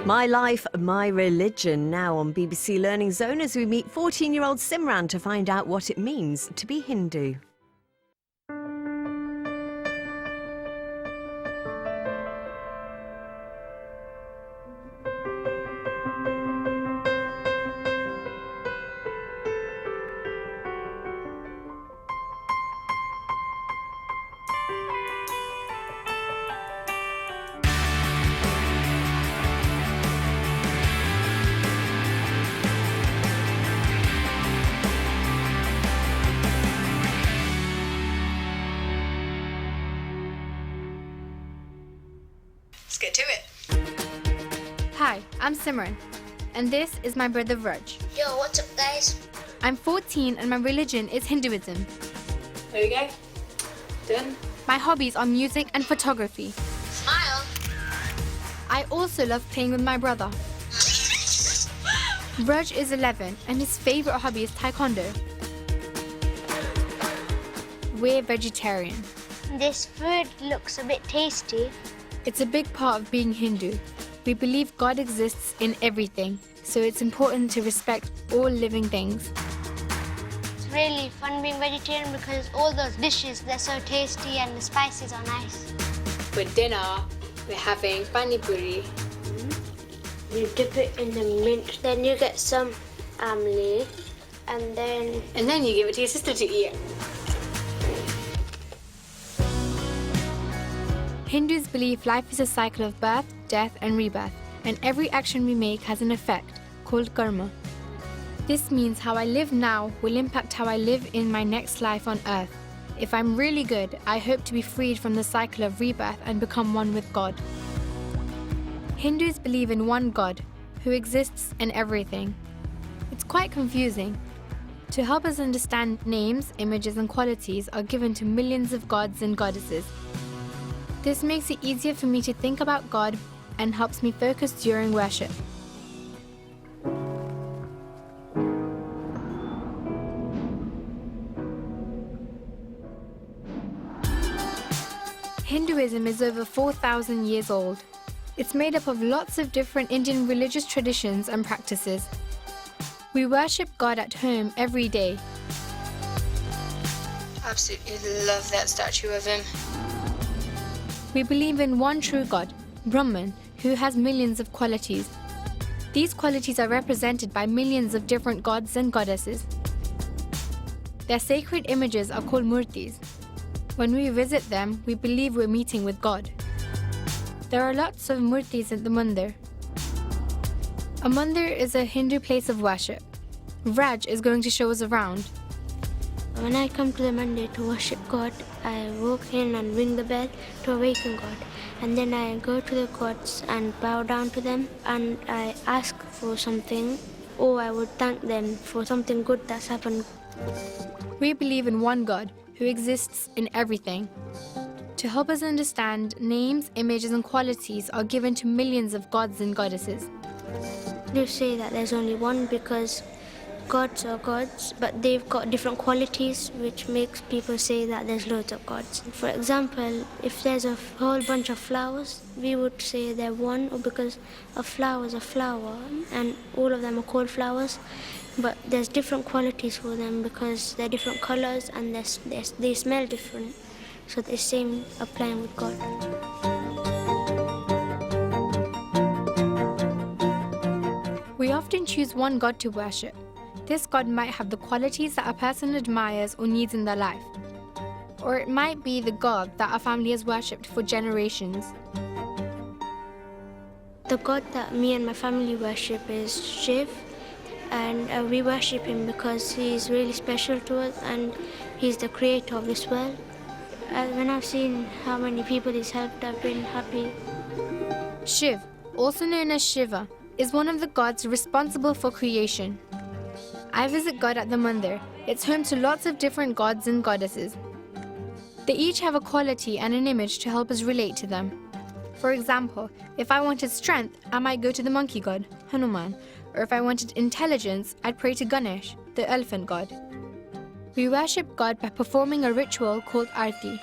My Life, My Religion, now on BBC Learning Zone as we meet 14-year-old Simran to find out what it means to be Hindu. Let's get to it. Hi, I'm Simran, and this is my brother Raj. Yo, what's up, guys? I'm 14 and my religion is Hinduism. There we go. Done. My hobbies are music and photography. Smile. I also love playing with my brother. Raj is 11 and his favorite hobby is taekwondo. We're vegetarian. This food looks a bit tasty. It's a big part of being Hindu. We believe God exists in everything, so it's important to respect all living things. It's really fun being vegetarian because all those dishes, they're so tasty and the spices are nice. For dinner, we're having pani puri. You dip it in the mint, then you get some amli, and then you give it to your sister to eat. Hindus believe life is a cycle of birth, death and rebirth, and every action we make has an effect, called karma. This means how I live now will impact how I live in my next life on earth. If I'm really good, I hope to be freed from the cycle of rebirth and become one with God. Hindus believe in one God, who exists in everything. It's quite confusing. To help us understand, names, images and qualities are given to millions of gods and goddesses. This makes it easier for me to think about God and helps me focus during worship. Hinduism is over 4,000 years old. It's made up of lots of different Indian religious traditions and practices. We worship God at home every day. Absolutely love that statue of him. We believe in one true God, Brahman, who has millions of qualities. These qualities are represented by millions of different gods and goddesses. Their sacred images are called murtis. When we visit them, we believe we're meeting with God. There are lots of murtis at the mandir. A mandir is a Hindu place of worship. Raj is going to show us around. when I come to the mandir to worship God, I walk in and ring the bell to awaken God. And then I go to the gods and bow down to them and I ask for something, or I would thank them for something good that's happened. We believe in one God who exists in everything. To help us understand, names, images and qualities are given to millions of gods and goddesses. You say that there's only one because gods are gods, but they've got different qualities which makes people say that there's loads of gods. For example, if there's a whole bunch of flowers, we would say they're one, or because a flower is a flower and all of them are called flowers, but there's different qualities for them because they're different colors and they smell different. So the same applying with God. We often choose one God to worship. This God might have the qualities that a person admires or needs in their life. Or it might be the God that a family has worshipped for generations. The God that me and my family worship is Shiv, and we worship him because he's really special to us and he's the creator of this world. When I've seen how many people he's helped, I've been happy. Shiv, also known as Shiva, is one of the gods responsible for creation. I visit God at the mandir. It's home to lots of different gods and goddesses. They each have a quality and an image to help us relate to them. For example, if I wanted strength, I might go to the monkey god, Hanuman. Or if I wanted intelligence, I'd pray to Ganesh, the elephant god. We worship God by performing a ritual called Aarti.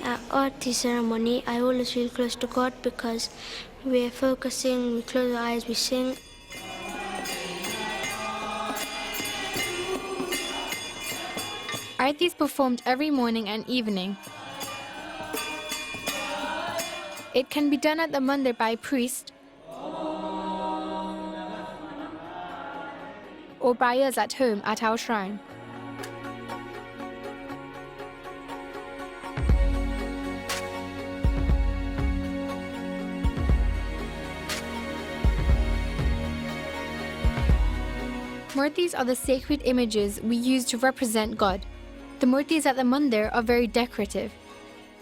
At Aarti ceremony, I always feel close to God because we're focusing, we close our eyes, we sing. Aarti is performed every morning and evening. It can be done at the mandir by a priest or by us at home at our shrine. Murtis are the sacred images we use to represent God. The murtis at the mandir are very decorative,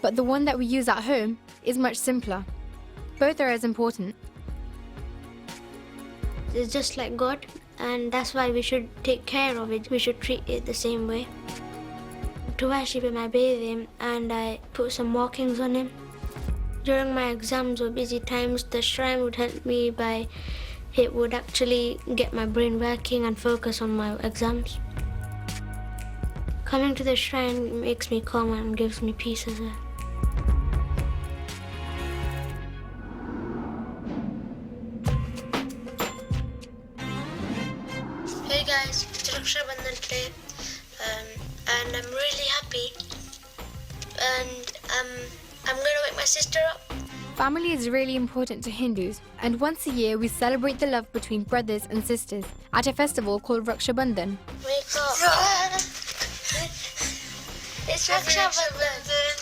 but the one that we use at home is much simpler. Both are as important. It's just like God, and that's why we should take care of it. We should treat it the same way. To worship him, I bathe him and I put some markings on him. During my exams or busy times, the shrine would help me by it would actually get my brain working and focus on my exams. Coming to the shrine makes me calm and gives me peace as well. Hey guys, it's Raksha Bandhan today, and I'm really happy. And I'm gonna wake my sister up. Family is really important to Hindus, and once a year we celebrate the love between brothers and sisters at a festival called Raksha Bandhan. Wake up! It's Raksha Bandhan.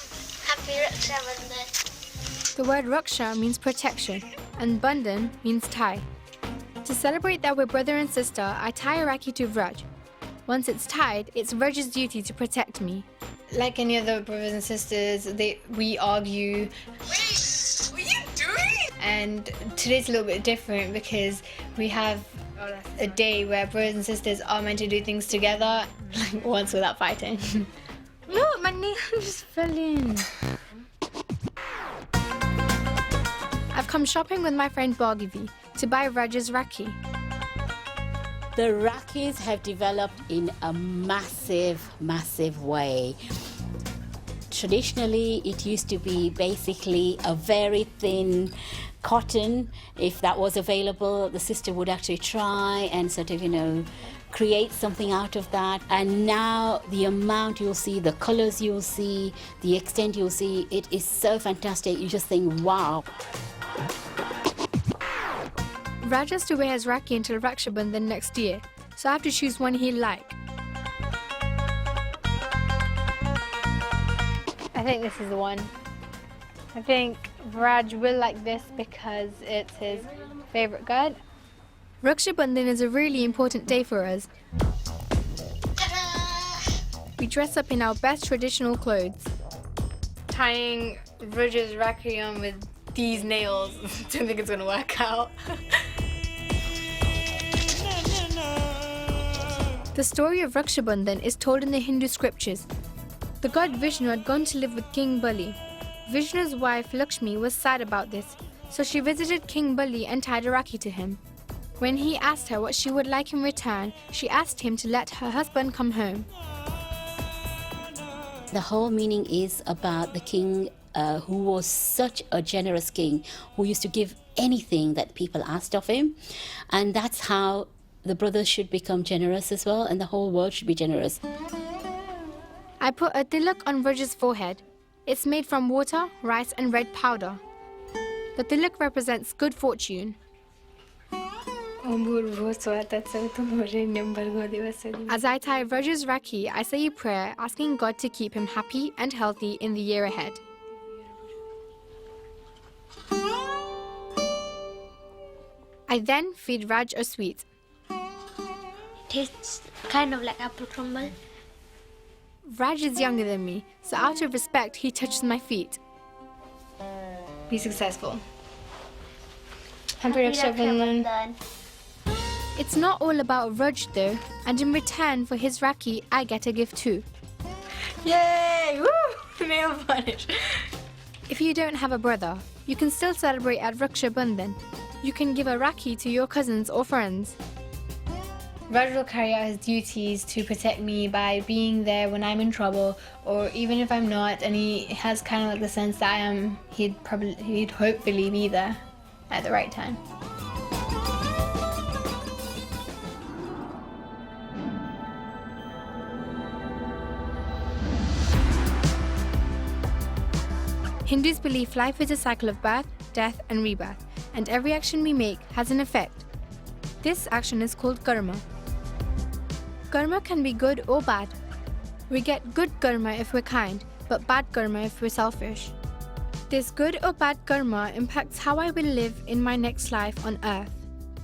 Happy Raksha Bandhan. The word Raksha means protection, and Bandhan means tie. To celebrate that we're brother and sister, I tie a Rakhi to Vraj. Once it's tied, it's Vraj's duty to protect me. Like any other brothers and sisters, we argue. Wait, what are you doing? And today's a little bit different because we have a day where brothers and sisters are meant to do things together, like once without fighting. Look, my nail just fell in. I've come shopping with my friend Bhargavi to buy Vraj's Rakhi. The Rakhis have developed in a massive, massive way. Traditionally, it used to be basically a very thin cotton. If that was available, the sister would actually try and sort of, create something out of that. And now the amount you'll see, the colors you'll see, the extent you'll see, it is so fantastic. You just think, wow. Vraj has to wear his Rakhi until Raksha Bandhan next year, so I have to choose one he'll like. I think this is the one. I think Vraj will like this because it's his favorite god. Raksha Bandhan is a really important day for us. We dress up in our best traditional clothes. Tying Vraj's Rakhi on with these nails, don't think it's gonna work out. The story of Raksha Bandhan is told in the Hindu scriptures. The god Vishnu had gone to live with King Bali. Vishnu's wife Lakshmi was sad about this, so she visited King Bali and tied a Rakhi to him. When he asked her what she would like in return, she asked him to let her husband come home. The whole meaning is about the king who was such a generous king, who used to give anything that people asked of him. And that's how the brothers should become generous as well, and the whole world should be generous. I put a tilak on Vraj's forehead. It's made from water, rice and red powder. The tilak represents good fortune. As I tie Vraj's Rakhi, I say a prayer asking God to keep him happy and healthy in the year ahead. I then feed Vraj a sweet. Tastes kind of like apple crumble. Vraj is younger than me, so out of respect, he touches my feet. Be successful. Happy Raksha Bandhan. It's not all about Vraj though, and in return for his Rakhi, I get a gift too. Yay! Woo! Nail polish. If you don't have a brother, you can still celebrate at Raksha Bandhan. You can give a Rakhi to your cousins or friends. Raj will carry out his duties to protect me by being there when I'm in trouble, or even if I'm not, and he has kind of like the sense that I am, he'd hopefully be there at the right time. Hindus believe life is a cycle of birth, death, and rebirth, and every action we make has an effect. This action is called karma. Karma can be good or bad. We get good karma if we're kind, but bad karma if we're selfish. This good or bad karma impacts how I will live in my next life on earth.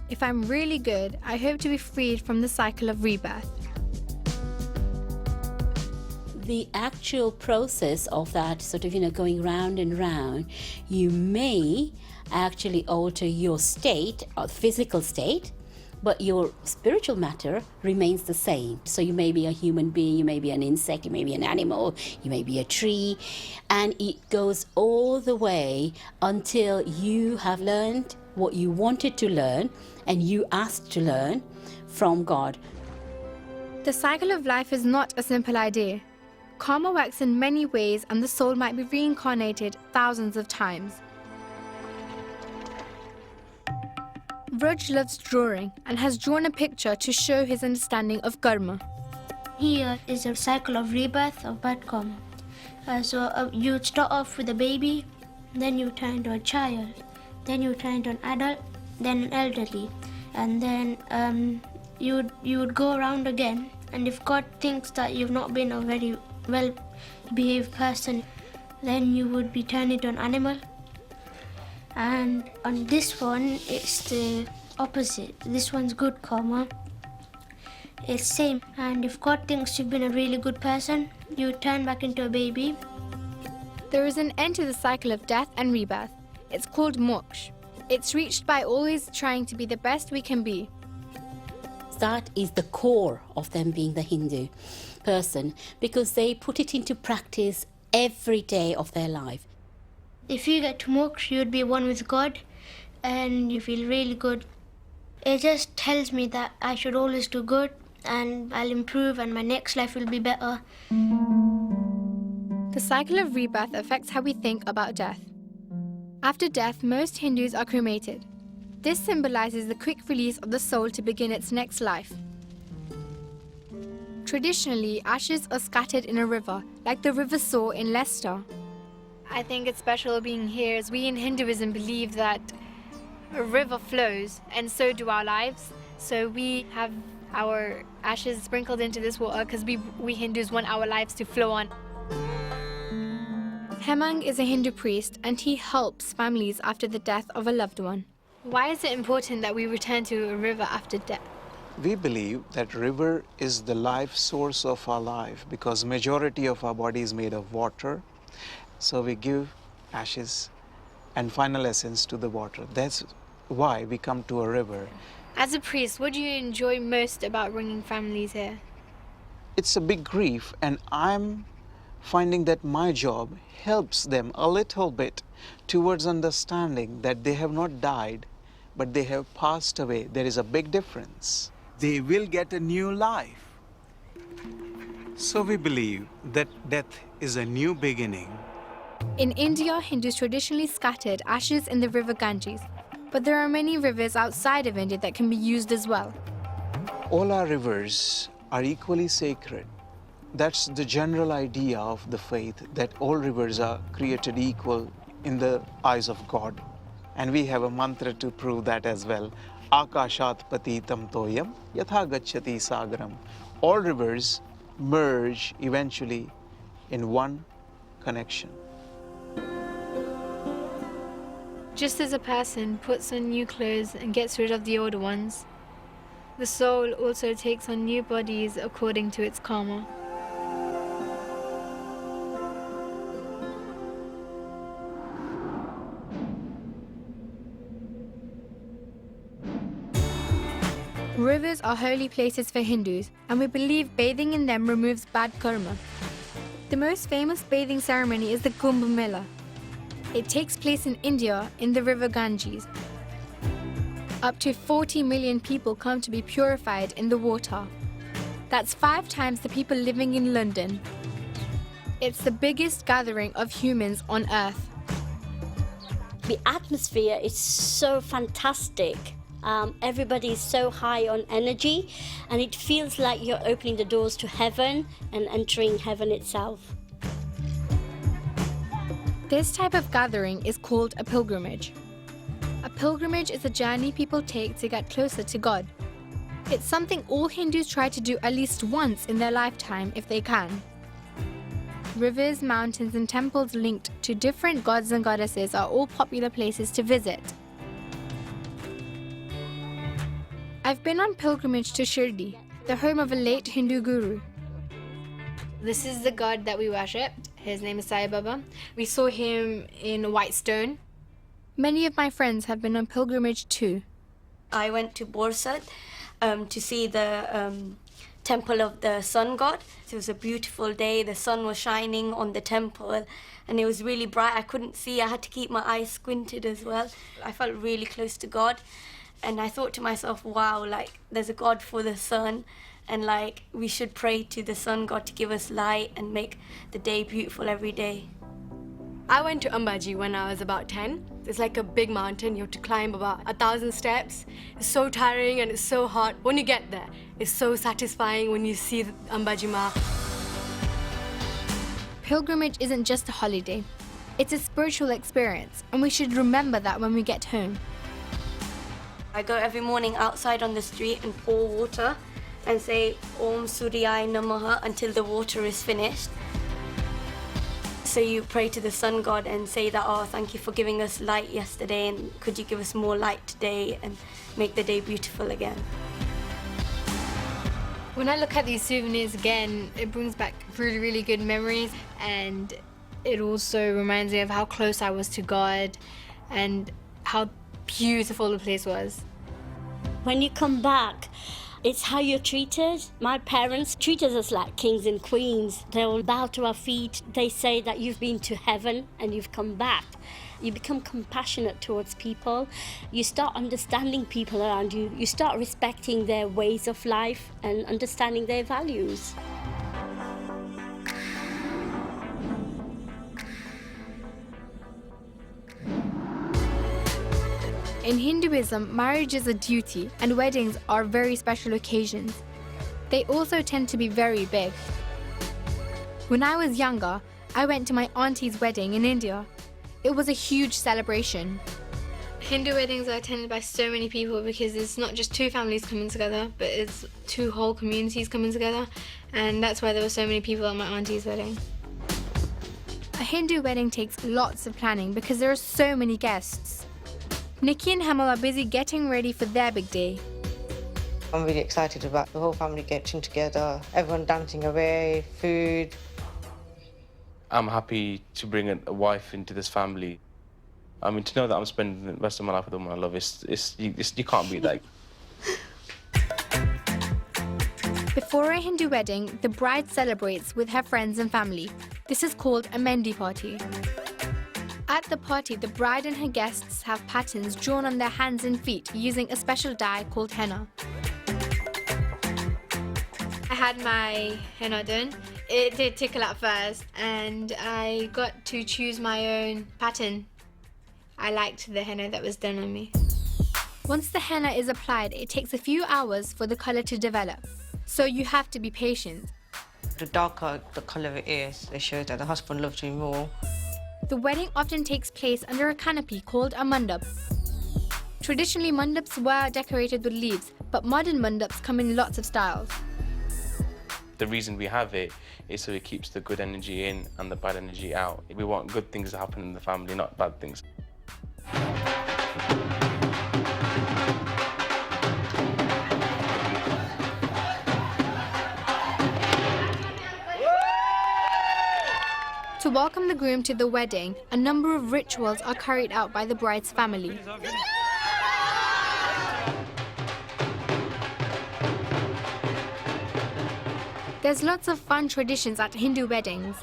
If I'm really good, I hope to be freed from the cycle of rebirth. The actual process of that sort of, going round and round, you may actually alter your state, or physical state, but your spiritual matter remains the same. So you may be a human being, you may be an insect, you may be an animal, you may be a tree, and it goes all the way until you have learned what you wanted to learn and you asked to learn from God. The cycle of life is not a simple idea. Karma works in many ways, and the soul might be reincarnated thousands of times. Raj loves drawing and has drawn a picture to show his understanding of karma. Here is a cycle of rebirth of bad karma. You start off with a baby, then you turn into a child, then you turn into an adult, then an elderly, and then you would go around again. And if God thinks that you've not been a very well-behaved person, then you would be turned into an animal. And on this one, it's the opposite. This one's good karma. It's same. And if God thinks you've been a really good person, you turn back into a baby. There is an end to the cycle of death and rebirth. It's called moksha. It's reached by always trying to be the best we can be. That is the core of them being the Hindu person, because they put it into practice every day of their life. If you get to moksha, you'd be one with God and you feel really good. It just tells me that I should always do good and I'll improve and my next life will be better. The cycle of rebirth affects how we think about death. After death, most Hindus are cremated. This symbolizes the quick release of the soul to begin its next life. Traditionally, ashes are scattered in a river, like the River Soar in Leicester. I think it's special being here, as we in Hinduism believe that a river flows, and so do our lives. So we have our ashes sprinkled into this water because we Hindus want our lives to flow on. Hemang is a Hindu priest, and he helps families after the death of a loved one. Why is it important that we return to a river after death? We believe that river is the life source of our life, because majority of our body is made of water. So we give ashes and final essence to the water. That's why we come to a river. As a priest, what do you enjoy most about bringing families here? It's a big grief, and I'm finding that my job helps them a little bit towards understanding that they have not died, but they have passed away. There is a big difference. They will get a new life. So we believe that death is a new beginning. In India, Hindus traditionally scattered ashes in the river Ganges, but there are many rivers outside of India that can be used as well. All our rivers are equally sacred. That's the general idea of the faith, that all rivers are created equal in the eyes of God. And we have a mantra to prove that as well. Akashat patitam toyam yatha gacchati sagaram. All rivers merge eventually in one connection. Just as a person puts on new clothes and gets rid of the older ones, the soul also takes on new bodies according to its karma. Rivers are holy places for Hindus, and we believe bathing in them removes bad karma. The most famous bathing ceremony is the Kumbh Mela. It takes place in India in the river Ganges. Up to 40 million people come to be purified in the water. That's 5 times the people living in London. It's the biggest gathering of humans on Earth. The atmosphere is so fantastic. Everybody is so high on energy, and it feels like you're opening the doors to heaven and entering heaven itself. This type of gathering is called a pilgrimage. A pilgrimage is a journey people take to get closer to God. It's something all Hindus try to do at least once in their lifetime if they can. Rivers, mountains, and temples linked to different gods and goddesses are all popular places to visit. I've been on pilgrimage to Shirdi, the home of a late Hindu guru. This is the god that we worshipped. His name is Sai Baba. We saw him in white stone. Many of my friends have been on pilgrimage too. I went to Borsad to see the temple of the sun god. It was a beautiful day. The sun was shining on the temple and it was really bright. I couldn't see. I had to keep my eyes squinted as well. I felt really close to God, and I thought to myself, wow, like there's a God for the sun, and like we should pray to the sun god to give us light and make the day beautiful every day. I went to Ambaji when I was about 10. It's like a big mountain. You have to climb about 1,000 steps. It's so tiring and it's so hot. When you get there, it's so satisfying when you see the Ambaji Ma. Pilgrimage isn't just a holiday. It's a spiritual experience, and we should remember that when we get home. I go every morning outside on the street and pour water and say Om Suryaya Namaha until the water is finished. So you pray to the sun god and say that, oh, thank you for giving us light yesterday, and could you give us more light today and make the day beautiful again. When I look at these souvenirs again, it brings back really, really good memories, and it also reminds me of how close I was to God and how beautiful the place was. When you come back, it's how you're treated. My parents treated us like kings and queens. They will bow to our feet. They say that you've been to heaven and you've come back. You become compassionate towards people. You start understanding people around you. You start respecting their ways of life and understanding their values. In Hinduism, marriage is a duty and weddings are very special occasions. They also tend to be very big. When I was younger, I went to my auntie's wedding in India. It was a huge celebration. Hindu weddings are attended by so many people because it's not just 2 families coming together, but it's 2 whole communities coming together, and that's why there were so many people at my auntie's wedding. A Hindu wedding takes lots of planning because there are so many guests. Nikki and Hemal are busy getting ready for their big day. I'm really excited about the whole family getting together, everyone dancing away, food. I'm happy to bring a wife into this family. I mean, to know that I'm spending the rest of my life with the woman I love, you can't beat that. Before a Hindu wedding, the bride celebrates with her friends and family. This is called a Mendi party. At the party, the bride and her guests have patterns drawn on their hands and feet using a special dye called henna. I had my henna done. It did tickle at first, and I got to choose my own pattern. I liked the henna that was done on me. Once the henna is applied, it takes a few hours for the colour to develop, so you have to be patient. The darker the colour it is, it shows that the husband loves me more. The wedding often takes place under a canopy called a mandap. Traditionally, mandaps were decorated with leaves, but modern mandaps come in lots of styles. The reason we have it is so it keeps the good energy in and the bad energy out. We want good things to happen in the family, not bad things. To welcome the groom to the wedding, a number of rituals are carried out by the bride's family. There's lots of fun traditions at Hindu weddings.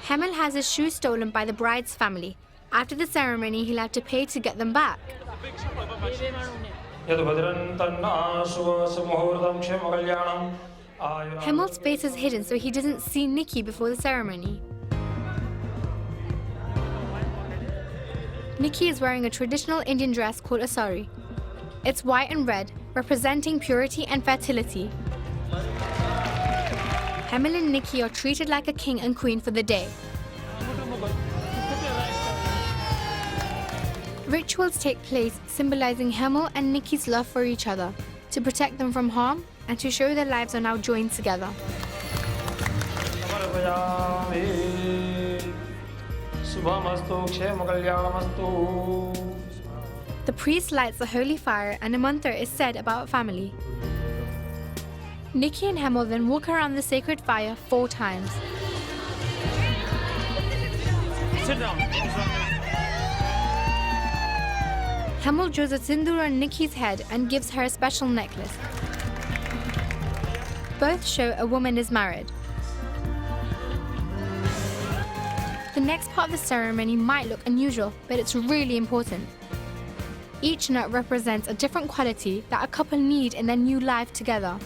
Hemal has his shoes stolen by the bride's family. After the ceremony, he'll have to pay to get them back. Hemel's face is hidden so he doesn't see Nikki before the ceremony. Nikki is wearing a traditional Indian dress called a sari. It's white and red, representing purity and fertility. Hemel and Nikki are treated like a king and queen for the day. Rituals take place symbolizing Hemel and Nikki's love for each other, to protect them from harm and to show their lives are now joined together. The priest lights the holy fire and a mantra is said about family. Nikki and Hemel then walk around the sacred fire 4 times. Sit down. Hemel draws a sindoor on Nikki's head and gives her a special necklace. Both show a woman is married. The next part of the ceremony might look unusual, but it's really important. Each nut represents a different quality that a couple need in their new life together.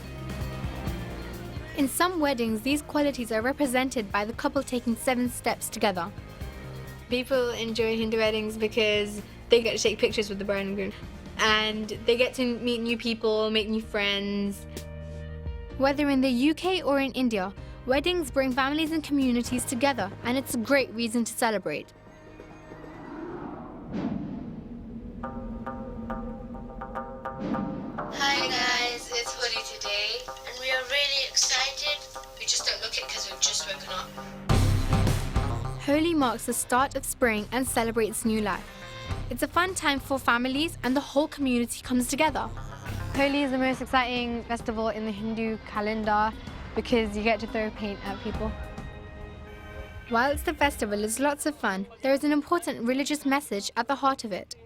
In some weddings, these qualities are represented by the couple taking 7 steps together. People enjoy Hindu weddings because they get to take pictures with the bride and groom. And they get to meet new people, make new friends. Whether in the UK or in India, weddings bring families and communities together, and it's a great reason to celebrate. Hi guys, it's Holi today, and we are really excited. We just don't look it because we've just woken up. Holi marks the start of spring and celebrates new life. It's a fun time for families and the whole community comes together. Holi is the most exciting festival in the Hindu calendar because you get to throw paint at people. Whilst the festival is lots of fun, there is an important religious message at the heart of it.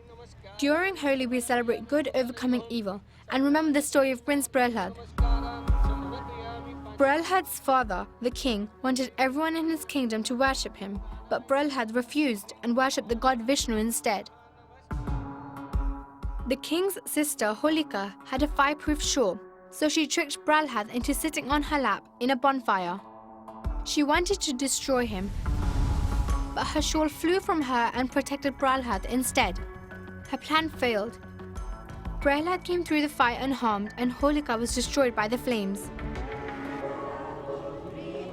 During Holi, we celebrate good overcoming evil and remember the story of Prince Prahlad. Prahlada's father, the king, wanted everyone in his kingdom to worship him, but Prahlad refused and worshipped the god Vishnu instead. The king's sister, Holika, had a fireproof shawl, so she tricked Prahlad into sitting on her lap in a bonfire. She wanted to destroy him, but her shawl flew from her and protected Prahlad instead. Her plan failed. Prahlad came through the fire unharmed and Holika was destroyed by the flames.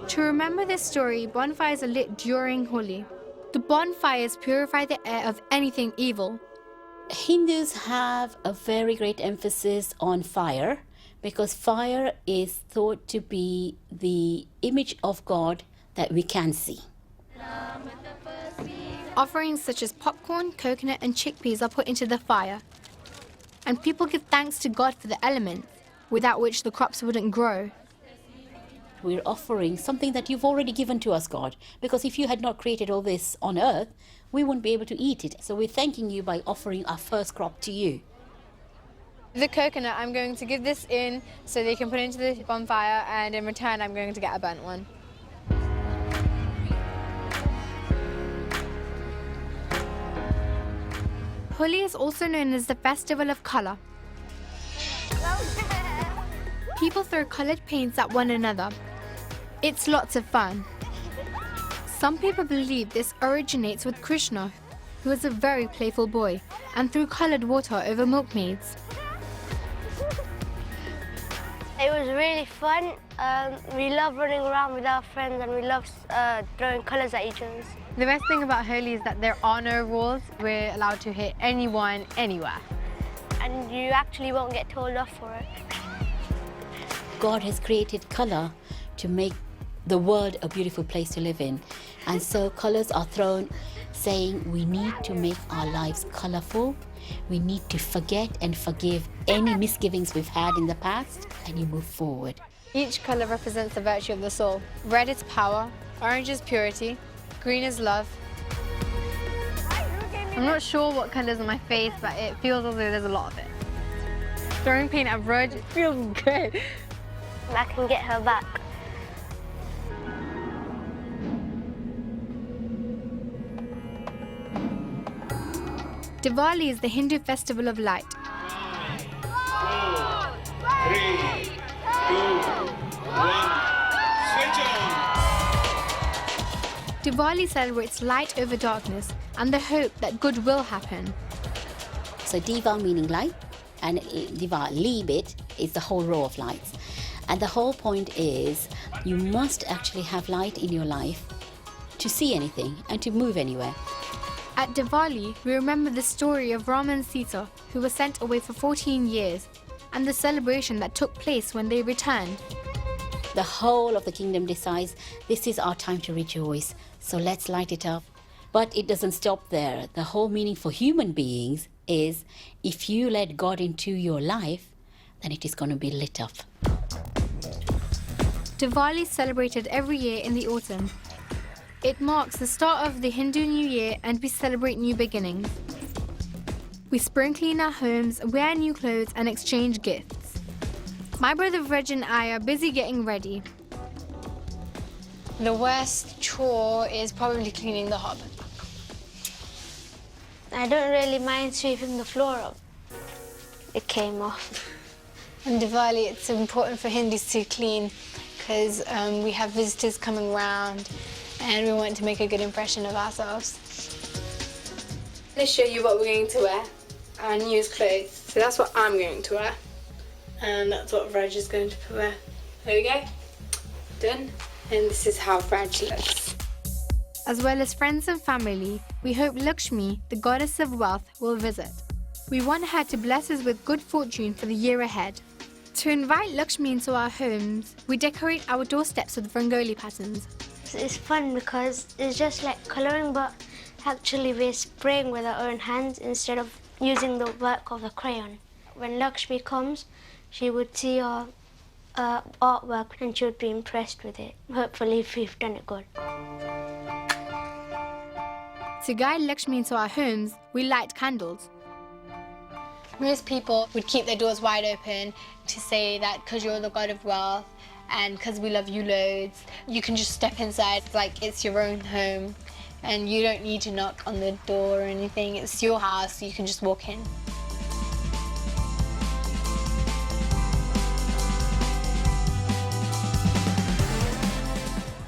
To remember this story, bonfires are lit during Holi. The bonfires purify the air of anything evil. Hindus have a very great emphasis on fire because fire is thought to be the image of God that we can see. Offerings such as popcorn, coconut and chickpeas are put into the fire. And people give thanks to God for the elements, without which the crops wouldn't grow. We're offering something that you've already given to us, God, because if you had not created all this on earth, we wouldn't be able to eat it. So we're thanking you by offering our first crop to you. The coconut, I'm going to give this in so they can put it into the bonfire, and in return I'm going to get a burnt one. Holi is also known as the Festival of Colour. People throw coloured paints at one another. It's lots of fun. Some people believe this originates with Krishna, who was a very playful boy, and threw coloured water over milkmaids. It was really fun. We love running around with our friends and we love throwing colours at each other. The best thing about Holi is that there are no rules. We're allowed to hit anyone, anywhere. And you actually won't get told off for it. God has created colour to make the world a beautiful place to live in. And so colours are thrown saying we need to make our lives colourful. We need to forget and forgive any misgivings we've had in the past, and you move forward. Each colour represents the virtue of the soul. Red is power, orange is purity, green is love. I'm not sure what colour is on my face, but it feels as though there's a lot of it. Throwing paint at Roj, it feels good. I can get her back. Diwali is the Hindu festival of light. Diwali celebrates light over darkness and the hope that good will happen. So Diva meaning light, and Diwali bit is the whole row of lights. And the whole point is you must actually have light in your life to see anything and to move anywhere. At Diwali, we remember the story of Rama and Sita, who were sent away for 14 years, and the celebration that took place when they returned. The whole of the kingdom decides this is our time to rejoice, so let's light it up. But it doesn't stop there. The whole meaning for human beings is if you let God into your life, then it is going to be lit up. Diwali is celebrated every year in the autumn. It marks the start of the Hindu New Year and we celebrate new beginnings. We spring clean our homes, wear new clothes and exchange gifts. My brother Reg and I are busy getting ready. The worst chore is probably cleaning the hob. I don't really mind sweeping the floor up. It came off. On Diwali, it's important for Hindus to clean because we have visitors coming around and we want to make a good impression of ourselves. Let's show you what we're going to wear, our newest clothes. So that's what I'm going to wear. And that's what Reg is going to wear. There we go. Done. And this is how Reg looks. As well as friends and family, we hope Lakshmi, the goddess of wealth, will visit. We want her to bless us with good fortune for the year ahead. To invite Lakshmi into our homes, we decorate our doorsteps with Rangoli patterns. It's fun because it's just like colouring, but actually we're spraying with our own hands instead of using the work of the crayon. When Lakshmi comes, she would see our artwork and she would be impressed with it. Hopefully we've done it good. To guide Lakshmi into our homes, we light candles. Most people would keep their doors wide open to say that because you're the god of wealth and because we love you loads, you can just step inside like it's your own home and you don't need to knock on the door or anything. It's your house, you can just walk in.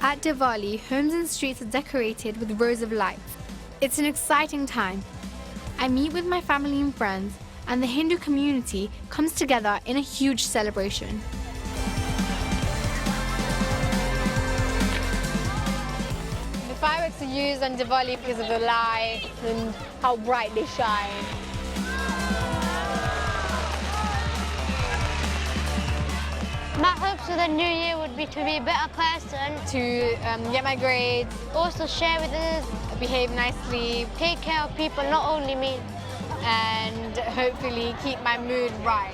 At Diwali, homes and streets are decorated with rows of lights. It's an exciting time. I meet with my family and friends, and the Hindu community comes together in a huge celebration. The fireworks are used on Diwali because of the lights and how bright they shine. My hopes for the new year would be to be a better person. To get my grades. Also share with us. Behave nicely. Take care of people, not only me. And hopefully keep my mood right.